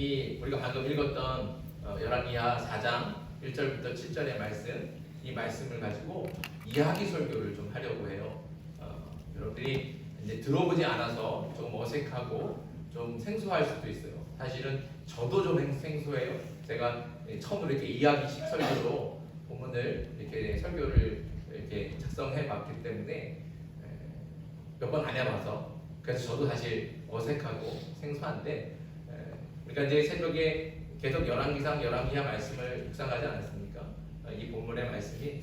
이 우리가 방금 읽었던 열왕기하 4장 1절부터 7절의 말씀, 이 말씀을 가지고 이야기 설교를 좀 하려고 해요. 여러분들이 이제 들어보지 않아서 좀 어색하고 좀 생소할 수도 있어요. 사실은 저도 좀 생소해요. 제가 처음으로 이렇게 이야기식 설교로 본문을 이렇게 설교를 이렇게 작성해 봤기 때문에 몇 번 안 해봐서 그래서 저도 사실 어색하고 생소한데, 그러니까 이제 새벽에 계속 열왕기상 열왕기하 말씀을 묵상하지 않았습니까? 이 본문의 말씀이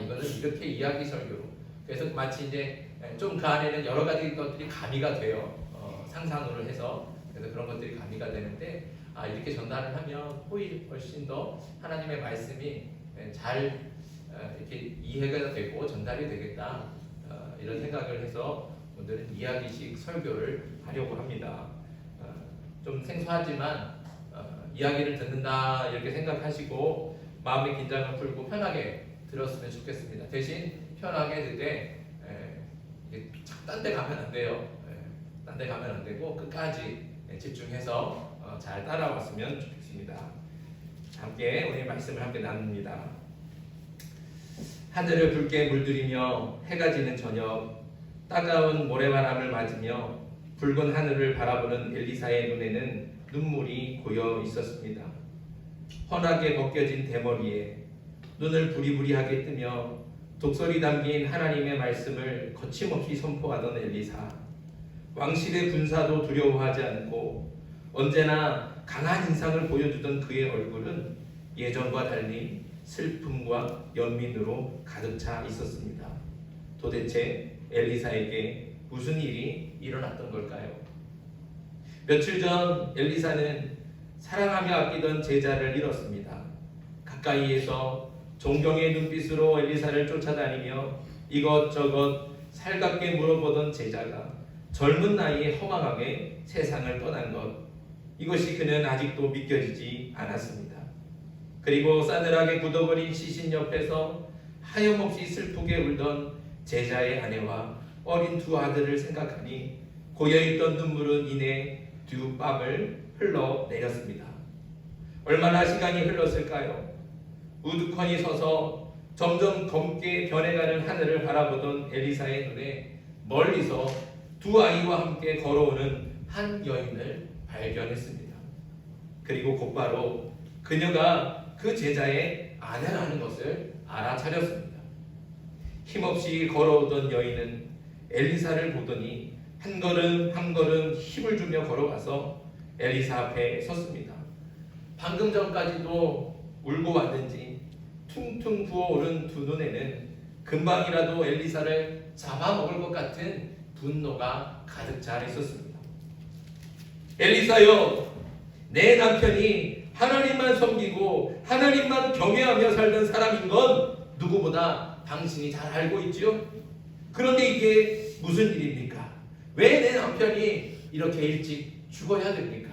이거는 이렇게 이야기 설교로, 그래서 마치 이제 좀 그 안에는 여러 가지 것들이 가미가 돼요. 상상으로 해서. 그래서 그런 것들이 가미가 되는데 이렇게 전달을 하면 훨씬 더 하나님의 말씀이 잘 이렇게 이해가 되고 전달이 되겠다, 이런 생각을 해서 오늘은 이야기식 설교를 하려고 합니다. 좀 생소하지만 이야기를 듣는다 이렇게 생각하시고 마음의 긴장을 풀고 편하게 들었으면 좋겠습니다. 대신 편하게 듣되 딴 데 가면 안 돼요. 딴 데 가면 안 되고 끝까지 집중해서 잘 따라왔으면 좋겠습니다. 함께 오늘 말씀을 함께 나눕니다. 하늘을 붉게 물들이며 해가 지는 저녁, 따가운 모래바람을 맞으며 붉은 하늘을 바라보는 엘리사의 눈에는 눈물이 고여 있었습니다. 환하게 벗겨진 대머리에 눈을 부리부리하게 뜨며 독설이 담긴 하나님의 말씀을 거침없이 선포하던 엘리사. 왕실의 군사도 두려워하지 않고 언제나 강한 인상을 보여주던 그의 얼굴은 예전과 달리 슬픔과 연민으로 가득 차 있었습니다. 도대체 엘리사에게 무슨 일이 일어났던 걸까요? 며칠 전 엘리사는 사랑하며 아끼던 제자를 잃었습니다. 가까이에서 존경의 눈빛으로 엘리사를 쫓아다니며 이것저것 살갑게 물어보던 제자가 젊은 나이에 허망하게 세상을 떠난 것, 이것이 그는 아직도 믿겨지지 않았습니다. 그리고 싸늘하게 굳어버린 시신 옆에서 하염없이 슬프게 울던 제자의 아내와 어린 두 아들을 생각하니 고여있던 눈물은 이내 두 뺨을 흘러내렸습니다. 얼마나 시간이 흘렀을까요? 우두커니 서서 점점 검게 변해가는 하늘을 바라보던 엘리사의 눈에 멀리서 두 아이와 함께 걸어오는 한 여인을 발견했습니다. 그리고 곧바로 그녀가 그 제자의 아내라는 것을 알아차렸습니다. 힘없이 걸어오던 여인은 엘리사를 보더니 한 걸음 한 걸음 힘을 주며 걸어가서 엘리사 앞에 섰습니다. 방금 전까지도 울고 왔는지 퉁퉁 부어오른 두 눈에는 금방이라도 엘리사를 잡아먹을 것 같은 분노가 가득 차 있었습니다. 엘리사여, 내 남편이 하나님만 섬기고 하나님만 경외하며 살던 사람인 건 누구보다 당신이 잘 알고 있지요? 그런데 이게 무슨 일입니까? 왜 내 남편이 이렇게 일찍 죽어야 됩니까?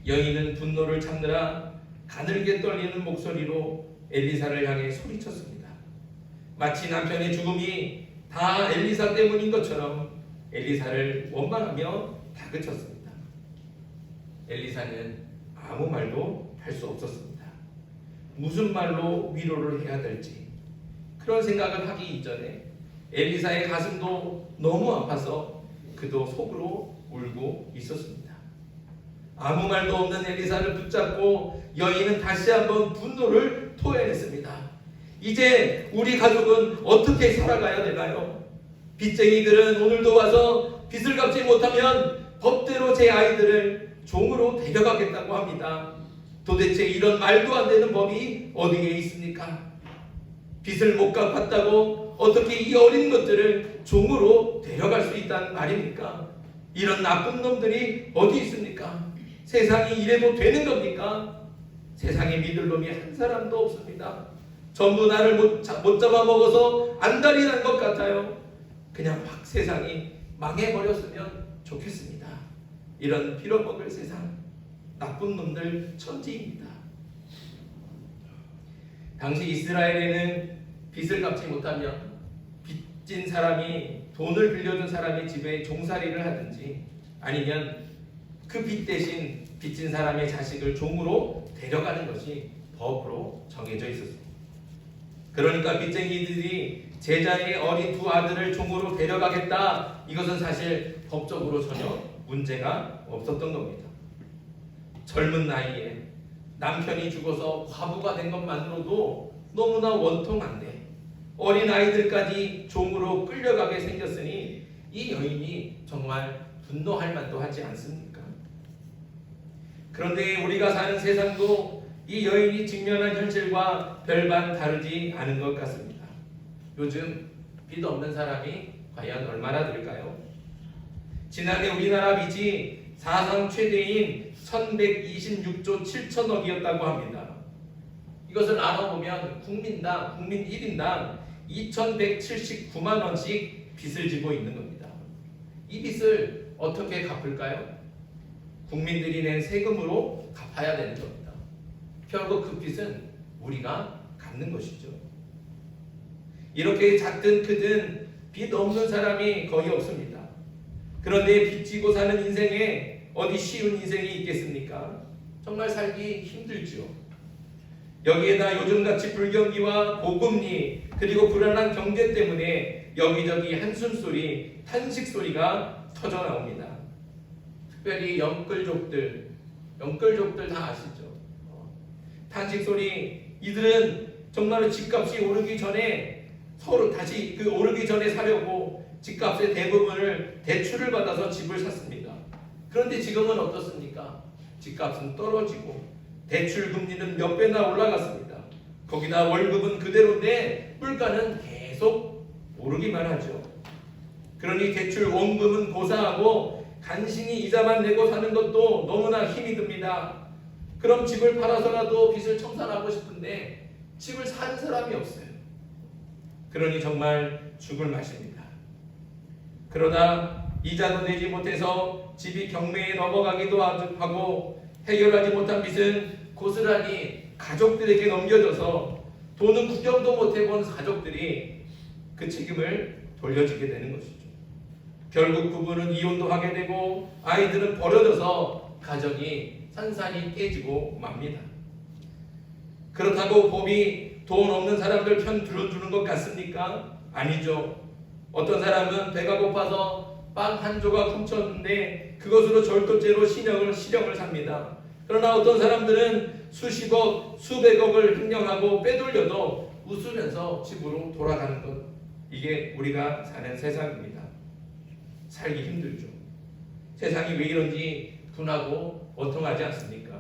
여인은 분노를 참느라 가늘게 떨리는 목소리로 엘리사를 향해 소리쳤습니다. 마치 남편의 죽음이 다 엘리사 때문인 것처럼 엘리사를 원망하며 다그쳤습니다. 엘리사는 아무 말도 할 수 없었습니다. 무슨 말로 위로를 해야 될지 그런 생각을 하기 이전에 엘리사의 가슴도 너무 아파서 그도 속으로 울고 있었습니다. 아무 말도 없는 엘리사를 붙잡고 여인은 다시 한번 분노를 토해냈습니다. 이제 우리 가족은 어떻게 살아가야 되나요? 빚쟁이들은 오늘도 와서 빚을 갚지 못하면 법대로 제 아이들을 종으로 데려가겠다고 합니다. 도대체 이런 말도 안 되는 법이 어디에 있습니까? 빚을 못 갚았다고 어떻게 이 어린 것들을 종으로 데려갈 수 있다는 말입니까? 이런 나쁜 놈들이 어디 있습니까? 세상이 이래도 되는 겁니까? 세상에 믿을 놈이 한 사람도 없습니다. 전부 나를 못 잡아먹어서 안달이 난 것 같아요. 그냥 확 세상이 망해버렸으면 좋겠습니다. 이런 빌어먹을 세상, 나쁜 놈들 천지입니다. 당시 이스라엘에는 빚을 갚지 못하면 빚진 사람이, 돈을 빌려준 사람의 집에 종살이를 하든지 아니면 그 빚 대신 빚진 사람의 자식을 종으로 데려가는 것이 법으로 정해져 있었습니다. 그러니까 빚쟁이들이 제자의 어린 두 아들을 종으로 데려가겠다, 이것은 사실 법적으로 전혀 문제가 없었던 겁니다. 젊은 나이에 남편이 죽어서 과부가 된 것만으로도 너무나 원통한데 어린 아이들까지 종으로 끌려가게 생겼으니 이 여인이 정말 분노할 만도 하지 않습니까? 그런데 우리가 사는 세상도 이 여인이 직면한 현실과 별반 다르지 않은 것 같습니다. 요즘 빚 없는 사람이 과연 얼마나 될까요? 지난해 우리나라 빚이 사상 최대인 1126조 7천억이었다고 합니다. 이것을 나눠보면 국민 1인당 2179만 원씩 빚을 지고 있는 겁니다. 이 빚을 어떻게 갚을까요? 국민들이 낸 세금으로 갚아야 되는 겁니다. 결국 그 빚은 우리가 갚는 것이죠. 이렇게 작든 크든 빚 없는 사람이 거의 없습니다. 그런데 빚지고 사는 인생에 어디 쉬운 인생이 있겠습니까? 정말 살기 힘들죠. 여기에다 요즘같이 불경기와 고금리 그리고 불안한 경제 때문에 여기저기 한숨소리, 탄식소리가 터져나옵니다. 특별히 영끌족들 다 아시죠? 탄식소리, 이들은 정말로 집값이 오르기 전에 서로 다시 오르기 전에 사려고 집값의 대부분을 대출을 받아서 집을 샀습니다. 그런데 지금은 어떻습니까? 집값은 떨어지고 대출 금리는 몇 배나 올라갔습니다. 거기다 월급은 그대로인데 물가는 계속 오르기만 하죠. 그러니 대출 원금은 고사하고 간신히 이자만 내고 사는 것도 너무나 힘이 듭니다. 그럼 집을 팔아서라도 빚을 청산하고 싶은데 집을 사는 사람이 없어요. 그러니 정말 죽을 맛입니다. 그러다 이자도 내지 못해서 집이 경매에 넘어가기도 하고 해결하지 못한 빚은 고스란히 가족들에게 넘겨져서 돈은 구경도 못해본 가족들이 그 책임을 돌려주게 되는 것이죠. 결국 부부는 이혼도 하게 되고 아이들은 버려져서 가정이 산산이 깨지고 맙니다. 그렇다고 법이 돈 없는 사람들 편 들어주는 것 같습니까? 아니죠. 어떤 사람은 배가 고파서 빵 한 조각 훔쳤는데 그것으로 절도죄로 실형을 삽니다. 그러나 어떤 사람들은 수십억, 수백억을 횡령하고 빼돌려도 웃으면서 집으로 돌아가는 것, 이게 우리가 사는 세상입니다. 살기 힘들죠. 세상이 왜 이런지 분하고 원통하지 않습니까?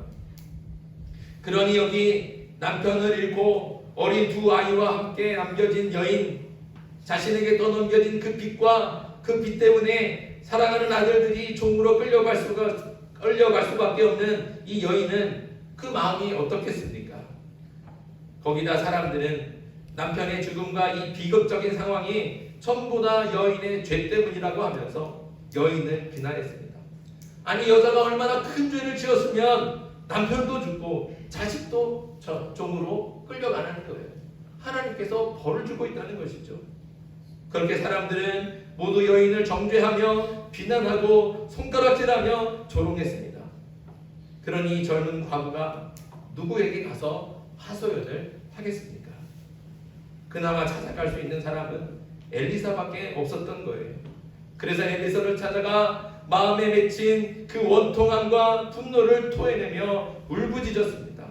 그러니 여기 남편을 잃고 어린 두 아이와 함께 남겨진 여인, 자신에게 떠넘겨진 그 빚과 그 빚 때문에 사랑하는 아들들이 종으로 끌려갈 수밖에 없는 이 여인은 그 마음이 어떻겠습니까? 거기다 사람들은 남편의 죽음과 이 비극적인 상황이 전부 다 여인의 죄 때문이라고 하면서 여인을 비난했습니다. 아니, 여자가 얼마나 큰 죄를 지었으면 남편도 죽고 자식도 종으로 끌려가는 거예요. 하나님께서 벌을 주고 있다는 것이죠. 그렇게 사람들은 모두 여인을 정죄하며 비난하고 손가락질하며 조롱했습니다. 그러니 젊은 과부가 누구에게 가서 하소연을 하겠습니까? 그나마 찾아갈 수 있는 사람은 엘리사밖에 없었던 거예요. 그래서 엘리사를 찾아가 마음에 맺힌 그 원통함과 분노를 토해내며 울부짖었습니다.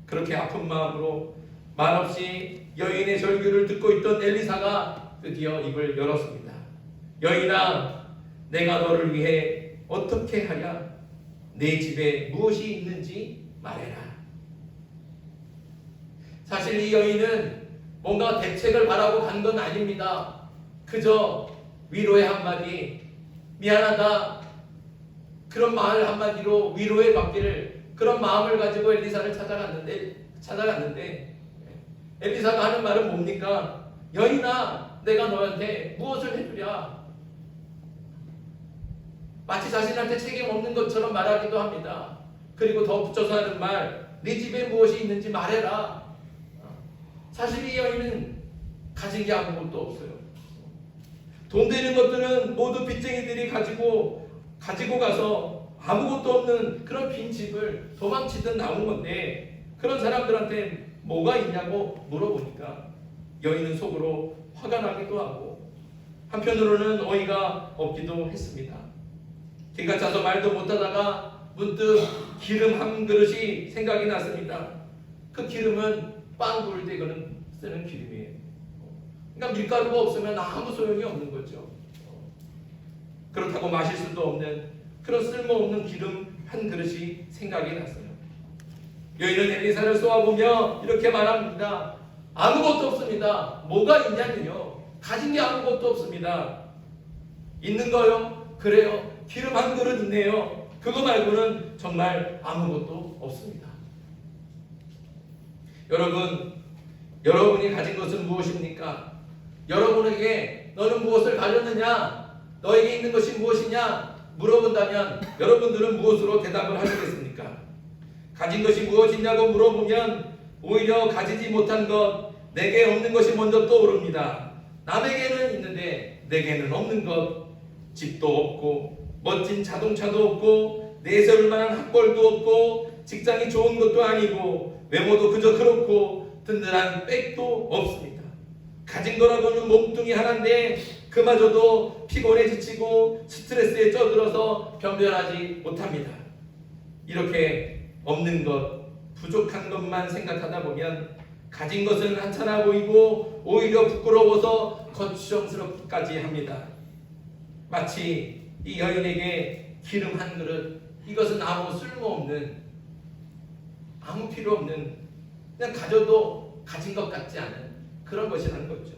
그렇게 아픈 마음으로 말없이 여인의 절규를 듣고 있던 엘리사가 드디어 입을 열었습니다. 여인아, 내가 너를 위해 어떻게 하랴? 내 집에 무엇이 있는지 말해라. 사실 이 여인은 뭔가 대책을 바라고 간 건 아닙니다. 그저 위로의 한마디, 미안하다, 그런 말 한마디로 위로의 받기를, 그런 마음을 가지고 엘리사를 찾아갔는데 엘리사가 하는 말은 뭡니까? 여인아, 내가 너한테 무엇을 해주랴? 마치 자신한테 책임 없는 것처럼 말하기도 합니다. 그리고 더 붙여서 하는 말, 네 집에 무엇이 있는지 말해라. 사실 이 여인은 가진 게 아무것도 없어요. 돈 되는 것들은 모두 빚쟁이들이 가지고 가서 아무것도 없는 그런 빈집을 도망치듯 나온 건데 그런 사람들한테 뭐가 있냐고 물어보니까 여인은 속으로 화가 나기도 하고 한편으로는 어이가 없기도 했습니다. 기가 차서 말도 못하다가 문득 기름 한 그릇이 생각이 났습니다. 그 기름은 빵 구울 때 쓰는 기름이에요. 그러니까 밀가루가 없으면 아무 소용이 없는 거죠. 그렇다고 마실 수도 없는 그런 쓸모없는 기름 한 그릇이 생각이 났어요. 여인은 엘리사를 쏘아보며 이렇게 말합니다. 아무것도 없습니다. 뭐가 있냐면요, 가진 게 아무것도 없습니다. 있는 거요? 그래요. 기름 한 그릇 있네요. 그거 말고는 정말 아무것도 없습니다. 여러분이 가진 것은 무엇입니까? 여러분에게 너는 무엇을 가졌느냐? 너에게 있는 것이 무엇이냐? 물어본다면 여러분들은 무엇으로 대답을 하시겠습니까? 가진 것이 무엇이냐고 물어보면 오히려 가지지 못한 것, 내게 없는 것이 먼저 떠오릅니다. 남에게는 있는데 내게는 없는 것, 집도 없고 멋진 자동차도 없고 내세울 만한 학벌도 없고 직장이 좋은 것도 아니고 외모도 그저 그렇고 든든한 백도 없습니다. 가진 거라고는 몸뚱이 하나인데 그마저도 피곤에 지치고 스트레스에 쪄들어서 변변하지 못합니다. 이렇게 없는 것, 부족한 것만 생각하다 보면 가진 것은 하찮아 보이고 오히려 부끄러워서 거추장스럽기까지 합니다. 마치 이 여인에게 기름 한 그릇, 이것은 아무 쓸모없는, 아무 필요 없는, 그냥 가져도 가진 것 같지 않은 그런 것이라는 거죠.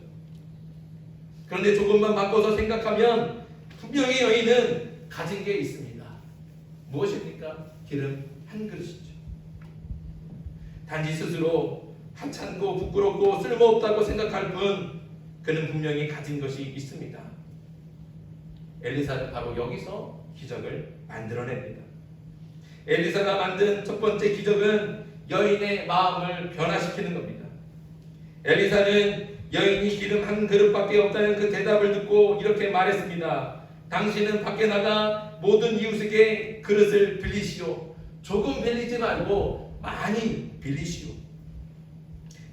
그런데 조금만 바꿔서 생각하면 분명히 여인은 가진 게 있습니다. 무엇입니까? 기름 한 그릇이죠. 단지 스스로 하찮고 부끄럽고 쓸모없다고 생각할 뿐 그는 분명히 가진 것이 있습니다. 엘리사는 바로 여기서 기적을 만들어냅니다. 엘리사가 만든 첫 번째 기적은 여인의 마음을 변화시키는 겁니다. 엘리사는 여인이 기름 한 그릇밖에 없다는 그 대답을 듣고 이렇게 말했습니다. 당신은 밖에 나가 모든 이웃에게 그릇을 빌리시오. 조금 빌리지 말고 많이 빌리시오.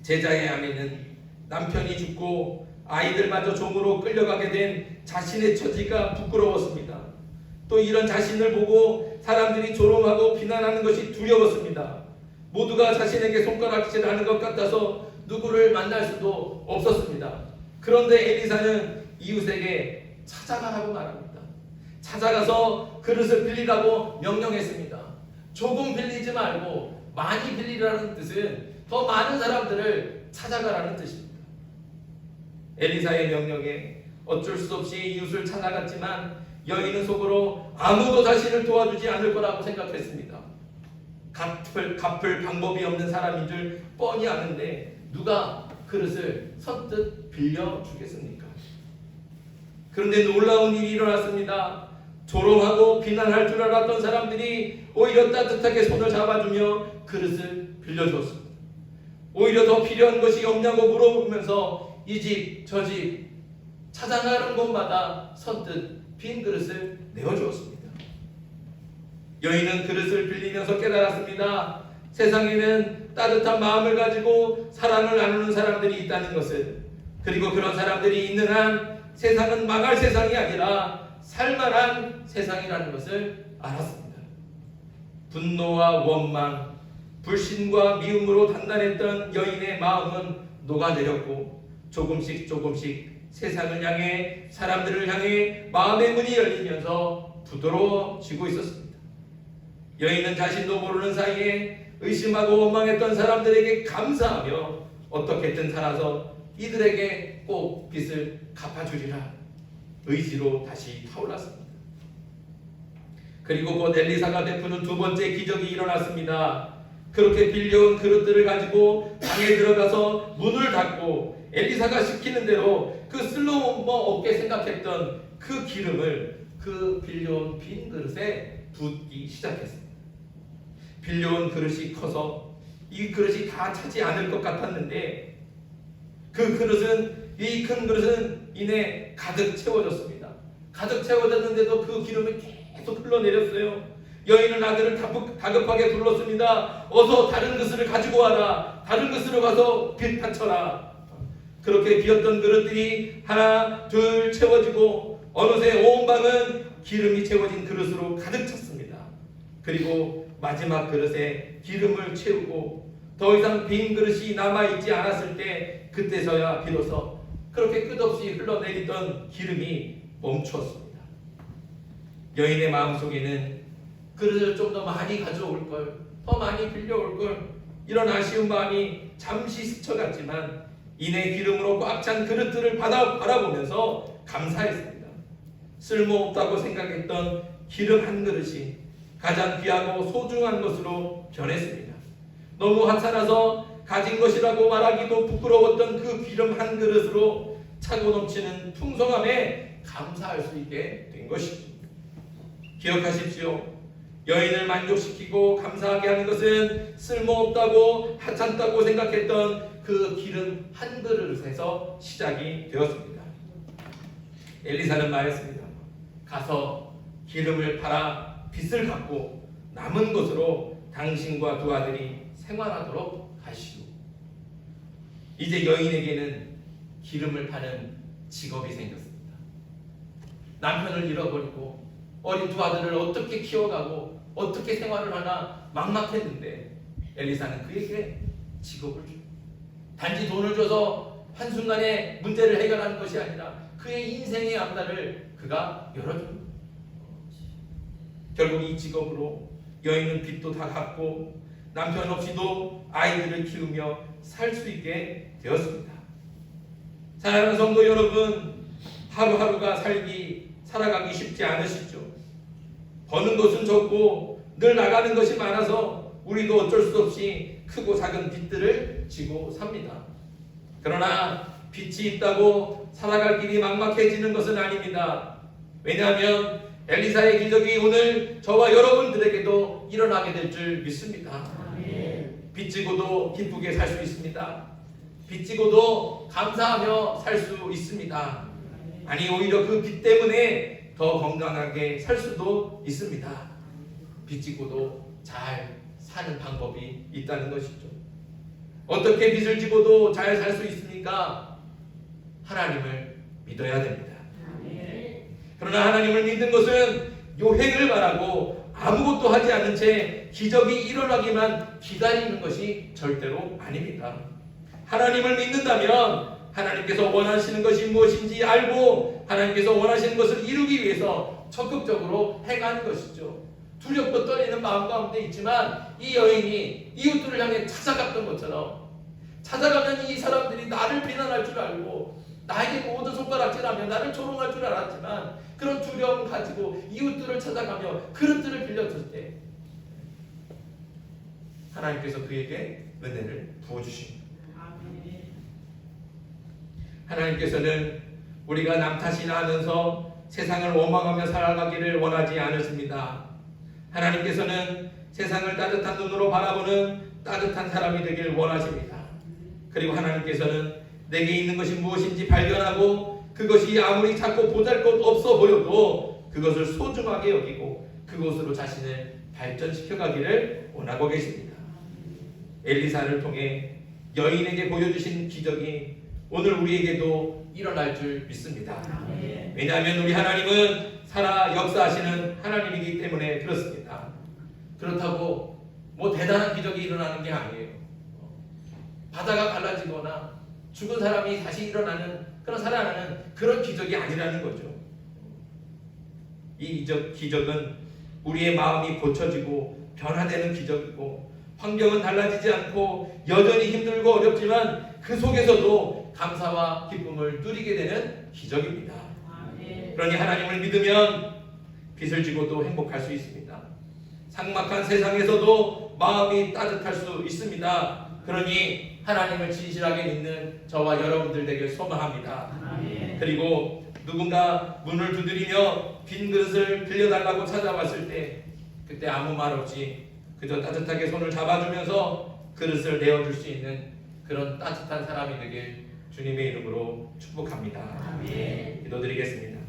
제자의 아내는 남편이 죽고 아이들마저 종으로 끌려가게 된 자신의 처지가 부끄러웠습니다. 또 이런 자신을 보고 사람들이 조롱하고 비난하는 것이 두려웠습니다. 모두가 자신에게 손가락질하는 것 같아서 누구를 만날 수도 없었습니다. 그런데 엘리사는 이웃에게 찾아가라고 말합니다. 찾아가서 그릇을 빌리라고 명령했습니다. 조금 빌리지 말고 많이 빌리라는 뜻은 더 많은 사람들을 찾아가라는 뜻입니다. 엘리사의 명령에 어쩔 수 없이 이웃을 찾아갔지만 여인은 속으로 아무도 자신을 도와주지 않을 거라고 생각했습니다. 갚을 방법이 없는 사람인 줄 뻔히 아는데 누가 그릇을 선뜻 빌려주겠습니까? 그런데 놀라운 일이 일어났습니다. 조롱하고 비난할 줄 알았던 사람들이 오히려 따뜻하게 손을 잡아주며 그릇을 빌려주었습니다. 오히려 더 필요한 것이 없냐고 물어보면서 이 집 저 집 찾아가는 곳마다 선뜻 빈 그릇을 내어주었습니다. 여인은 그릇을 빌리면서 깨달았습니다. 세상에는 따뜻한 마음을 가지고 사랑을 나누는 사람들이 있다는 것을, 그리고 그런 사람들이 있는 한 세상은 망할 세상이 아니라 살만한 세상이라는 것을 알았습니다. 분노와 원망, 불신과 미움으로 단단했던 여인의 마음은 녹아내렸고 조금씩 세상을 향해, 사람들을 향해 마음의 문이 열리면서 부드러워지고 있었습니다. 여인은 자신도 모르는 사이에 의심하고 원망했던 사람들에게 감사하며 어떻게든 살아서 이들에게 꼭 빚을 갚아주리라 의지로 다시 타올랐습니다. 그리고 곧 엘리사가 베푸는 두 번째 기적이 일어났습니다. 그렇게 빌려온 그릇들을 가지고 방에 들어가서 문을 닫고 엘리사가 시키는 대로 그 쓸모없게 생각했던 그 기름을 그 빌려온 빈 그릇에 붓기 시작했습니다. 빌려온 그릇이 커서 이 그릇이 다 차지 않을 것 같았는데 이 큰 그릇은 이내 가득 채워졌습니다. 가득 채워졌는데도 그 기름이 계속 흘러내렸어요. 여인은 아들을 다급하게 불렀습니다. 어서 다른 그릇을 가지고 와라. 다른 그릇으로 가서 빚 받쳐라. 그렇게 비었던 그릇들이 하나 둘 채워지고 어느새 온 방은 기름이 채워진 그릇으로 가득 찼습니다. 그리고 마지막 그릇에 기름을 채우고 더 이상 빈 그릇이 남아있지 않았을 때 그때서야 비로소 그렇게 끝없이 흘러내리던 기름이 멈추었습니다. 여인의 마음속에는 그릇을 좀 더 많이 가져올 걸, 더 많이 빌려올 걸, 이런 아쉬운 마음이 잠시 스쳐갔지만 이내 기름으로 꽉 찬 그릇들을 바라보면서 감사했습니다. 쓸모없다고 생각했던 기름 한 그릇이 가장 귀하고 소중한 것으로 변했습니다. 너무 하찮아서 가진 것이라고 말하기도 부끄러웠던 그 기름 한 그릇으로 차고 넘치는 풍성함에 감사할 수 있게 된 것이죠. 기억하십시오. 여인을 만족시키고 감사하게 하는 것은 쓸모없다고 하찮다고 생각했던 그 기름 한 그릇에서 시작이 되었습니다. 엘리사는 말했습니다. 가서 기름을 팔아 빚을 갚고 남은 것으로 당신과 두 아들이 생활하도록 하시오. 이제 여인에게는 기름을 파는 직업이 생겼습니다. 남편을 잃어버리고 어린 두 아들을 어떻게 키워가고 어떻게 생활을 하나 막막했는데 엘리사는 그에게 직업을 줍니다. 단지 돈을 줘서 한순간에 문제를 해결하는 것이 아니라 그의 인생의 앞날을 그가 열어줍니다. 결국 이 직업으로 여인은 빚도 다 갚고 남편 없이도 아이들을 키우며 살 수 있게 되었습니다. 사랑하는 성도 여러분, 하루하루가 살아가기 쉽지 않으시죠? 버는 것은 적고 늘 나가는 것이 많아서 우리도 어쩔 수 없이 크고 작은 빚들을 지고 삽니다. 그러나 빚이 있다고 살아갈 길이 막막해지는 것은 아닙니다. 왜냐하면 엘리사의 기적이 오늘 저와 여러분들에게도 일어나게 될 줄 믿습니다. 빚지고도 기쁘게 살 수 있습니다. 빚지고도 감사하며 살 수 있습니다. 아니 오히려 그 빚 때문에 더 건강하게 살 수도 있습니다. 빚지고도 잘 사는 방법이 있다는 것이죠. 어떻게 빚을 지고도 잘 살 수 있습니까? 하나님을 믿어야 됩니다. 그러나 하나님을 믿는 것은 요행을 바라고 아무것도 하지 않은 채 기적이 일어나기만 기다리는 것이 절대로 아닙니다. 하나님을 믿는다면 하나님께서 원하시는 것이 무엇인지 알고 하나님께서 원하시는 것을 이루기 위해서 적극적으로 행하는 것이죠. 두렵고 떨리는 마음 가운데 있지만 이 여인이 이웃들을 향해 찾아갔던 것처럼 찾아가면 이 사람들이 나를 비난할 줄 알고 나에게 모든 손가락질하며 나를 조롱할 줄 알았지만 그런 두려움 가지고 이웃들을 찾아가며 그릇들을 빌렸을 때 하나님께서 그에게 은혜를 부어주십니다. 하나님께서는 우리가 남 탓이나 하면서 세상을 원망하며 살아가기를 원하지 않으십니다. 하나님께서는 세상을 따뜻한 눈으로 바라보는 따뜻한 사람이 되길 원하십니다. 그리고 하나님께서는 내게 있는 것이 무엇인지 발견하고 그것이 아무리 작고 보잘것없어 보여도 그것을 소중하게 여기고 그것으로 자신을 발전시켜 가기를 원하고 계십니다. 엘리사를 통해 여인에게 보여주신 기적이 오늘 우리에게도 일어날 줄 믿습니다. 왜냐하면 우리 하나님은 살아 역사하시는 하나님이기 때문에 그렇습니다. 그렇다고 뭐 대단한 기적이 일어나는 게 아니에요. 바다가 갈라지거나 죽은 사람이 다시 일어나는 그런 살아나는 그런 기적이 아니라는 거죠. 이 기적은 우리의 마음이 고쳐지고 변화되는 기적이고 환경은 달라지지 않고 여전히 힘들고 어렵지만 그 속에서도 감사와 기쁨을 누리게 되는 기적입니다. 그러니 하나님을 믿으면 빚을 지고도 행복할 수 있습니다. 삭막한 세상에서도 마음이 따뜻할 수 있습니다. 그러니 하나님을 진실하게 믿는 저와 여러분들 되길 소망합니다. 그리고 누군가 문을 두드리며 빈 그릇을 빌려달라고 찾아왔을 때 그때 아무 말 없이 그저 따뜻하게 손을 잡아주면서 그릇을 내어줄 수 있는 그런 따뜻한 사람이 되길 주님의 이름으로 축복합니다. 기도드리겠습니다.